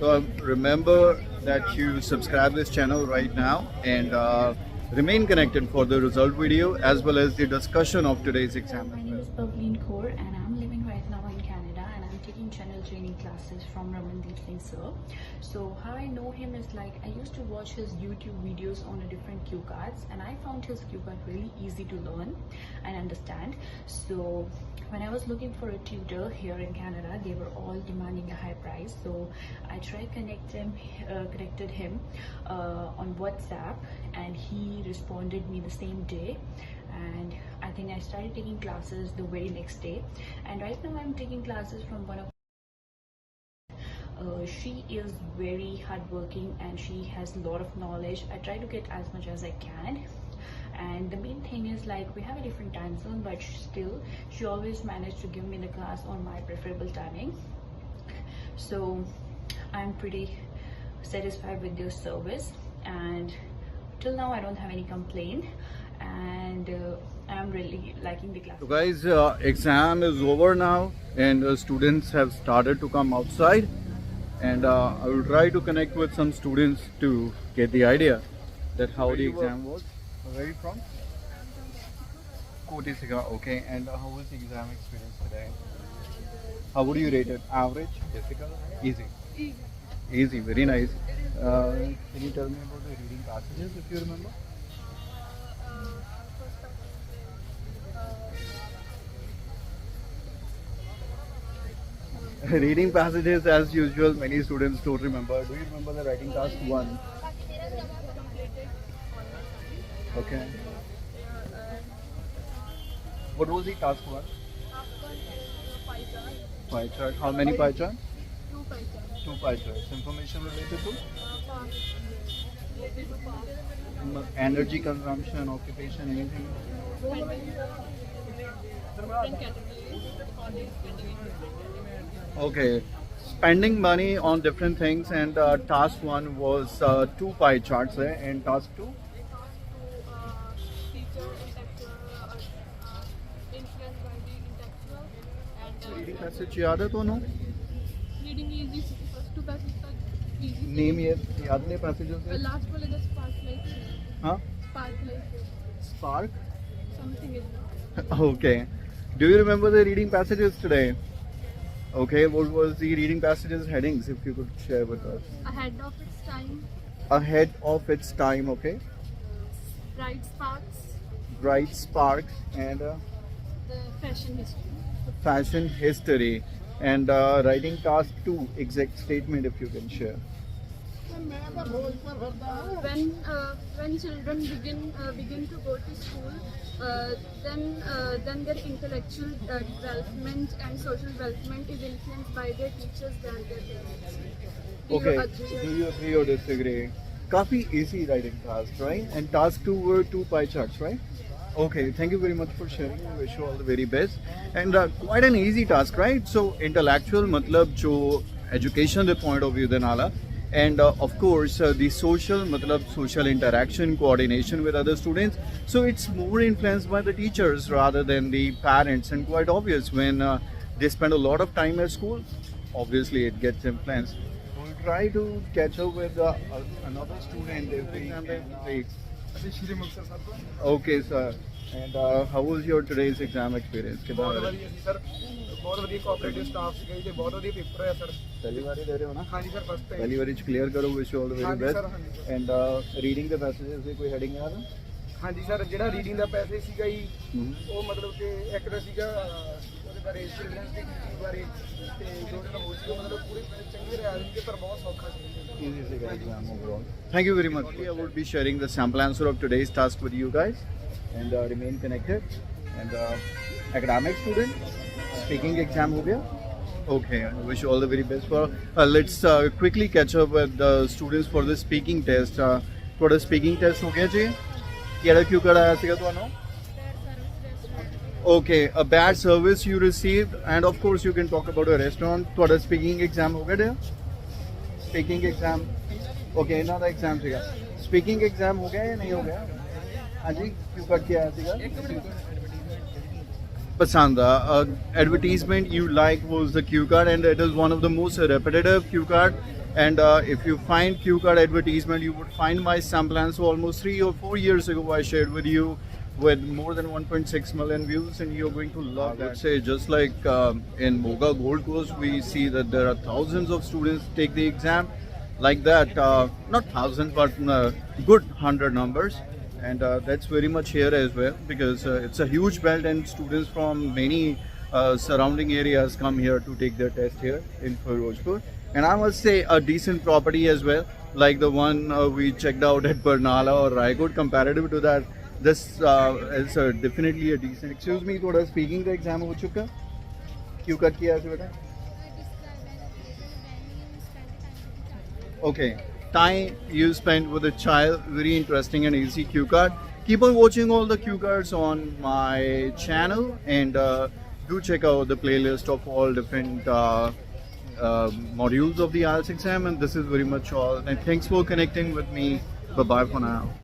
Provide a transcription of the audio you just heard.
So remember that you subscribe this channel right now and remain connected for the result video as well as the discussion of today's exam. My name is Pavleen Kaur and I'm living right now in Canada and I'm taking channel training classes from Ramandeep Singh sir. So how I know him is like I used to watch his YouTube videos on a different cue cards and I found his cue card really easy to learn and understand. So when I was looking for a tutor here in Canada, they were all demanding a high price. So I tried connected him on WhatsApp and he responded me the same day. And I think I started taking classes the very next day. And right now I'm taking classes from one of she is very hardworking and she has a lot of knowledge. I try to get as much as I can. And the main thing is like we have a different time zone, but still she always managed to give me the class on my preferable timing. So I'm pretty satisfied with their service and till now I don't have any complaint and I'm really liking the class. So guys, exam is over now and students have started to come outside and I will try to connect with some students to get the idea that how the exam was. Where are you from? Koti Siga, okay. And how was the exam experience today? How would you rate it? Average? Difficult? Easy? Easy, very nice. Can you tell me about the reading passages if you remember? Reading passages as usual, many students don't remember. Do you remember the writing task 1? Okay. What was the task 1? Pie chart. How many pie charts? 2 pie charts. 2 pie charts. Information related to energy consumption, occupation, anything? Okay. Spending money on different things and task 1 was 2 pie charts and task 2? Reading passage याद है दोनों? Reading easy, first 2 passages are easy. Name ये याद नहीं passages The है? last one is the spark light. हाँ? Spark light. Spark? Something is that. Okay. Do you remember the reading passages today? Okay. What was the reading passages headings if you could share with us? Ahead of its time. Ahead of its time. Okay. Bright sparks. Bright sparks and The fashion history. fashion history and writing task 2 exact statement if you can share. When children begin to go to school, then their intellectual development and social development is influenced by their teachers than their parents. Okay. Do you agree or disagree? काफी easy writing task, right? And task 2 were 2 pie charts, right? Okay, thank you very much for sharing. I wish you all the very best. And quite an easy task, right? So intellectual matlab jo education the point of view de nala. And of course the social matlab social interaction, coordination with other students. So it's more influenced by the teachers rather than the parents, and quite obvious when they spend a lot of time at school, obviously it gets influenced. We'll try to catch up with another student if we can. Okay, sir. And how was your today's exam experience? बहुत ਵਧੀਆ ਸੀ sir, ਬਹੁਤ ਵਧੀਆ cooperative staff ਸੀਗਾ ਜੀ ਤੇ ਬਹੁਤ ਵਧੀਆ paper ਹੋਇਆ ਸਰ। ਪਹਿਲੀ ਵਾਰੀ ਦੇ ਰਹੇ ਹੋ ਨਾ? ਹਾਂਜੀ ਸਰ, ਫਸਟ ਟਾਈਮ। ਪਹਿਲੀ ਵਾਰੀ ਚ ਕਲੀਅਰ ਕਰੋ, wish you all the very ਹਾਂਜੀ ਸਰ, ਬੈਸਟ। ਹਾਂਜੀ ਸਰ। ਐਂਡ ਰੀਡਿੰਗ ਦੇ ਪੈਸੇजेस ਦੀ ਕੋਈ ਹੈਡਿੰਗ ਯਾਦ ਹੈ? ਹਾਂਜੀ ਸਰ, ਜਿਹੜਾ ਰੀਡਿੰਗ ਦਾ ਪੈਸੇ ਸੀਗਾ ਜੀ ਉਹ ਮਤਲਬ ਕਿ ਇੱਕ ਦਾ ਸੀਗਾ ਉਹਦੇ ਬਾਰੇ ਚਿਲਡਰਨਸ ਦੀ ਡਿਊਟੀ ਬਾਰੇ ਤੇ ਦੋ ਦਿਨ ਹੋ ਸੀਗਾ, ਮਤਲਬ ਪੂਰੇ ਚੰਗੇ ਰਿਹਾ ਸੀ ਪਰ ਬਹੁਤ ਸੌਖਾ ਸੀ। Easy to get exam overall. Thank you very much. I would be sharing the sample answer of today's task with you guys, and remain connected. And academic student, speaking exam ho gaya? Okay, I wish you all the very best for. Let's quickly catch up with the students for the speaking test. For the speaking test ho gaya ji? Kehda kyun karaya siga ਤੁਹਾਨੂੰ? Okay, a bad service you received, and of course you can talk about a restaurant. ਤੁਹਾਡਾ speaking exam ਹੋ ਗਿਆ? Speaking exam. Okay, ਇਹਨਾਂ ਦਾ exam ਸੀਗਾ. Speaking exam ਹੋ ਗਿਆ ਜਾਂ ਨਹੀਂ ਹੋ ਗਿਆ? ਹਾਂਜੀ, ਕਿਉਂ ਕੱਟ ਕੇ ਆਇਆ ਸੀਗਾ? ਪਸੰਦ ਆ. Advertisement you like was the cue card, and it is one of the most repetitive cue card And if you find cue card advertisement, you would find my semblance. So almost 3 or 4 years ago, I shared with you with more than 1.6 million views, and you're going to love that. I would say just like in Moga Gold Coast, we see that there are thousands of students take the exam. Like that, not thousands, but good 100 numbers. And that's very much here as well, because it's a huge belt and students from many surrounding areas come here to take their test here in Firozpur. And I must say a decent property as well, like the one we checked out at Barnala or Raigod. Comparative to that, this is definitely a decent. Excuse me, थोड़ा speaking का exam हो चुका? क्यों cut किया ऐसे बेटा? Okay, time you spent with a child, very interesting and easy cue card. Keep on watching all the cue cards on my channel, and do check out the playlist of all different modules of the IELTS exam. And this is very much all. And thanks for connecting with me. Bye bye for now.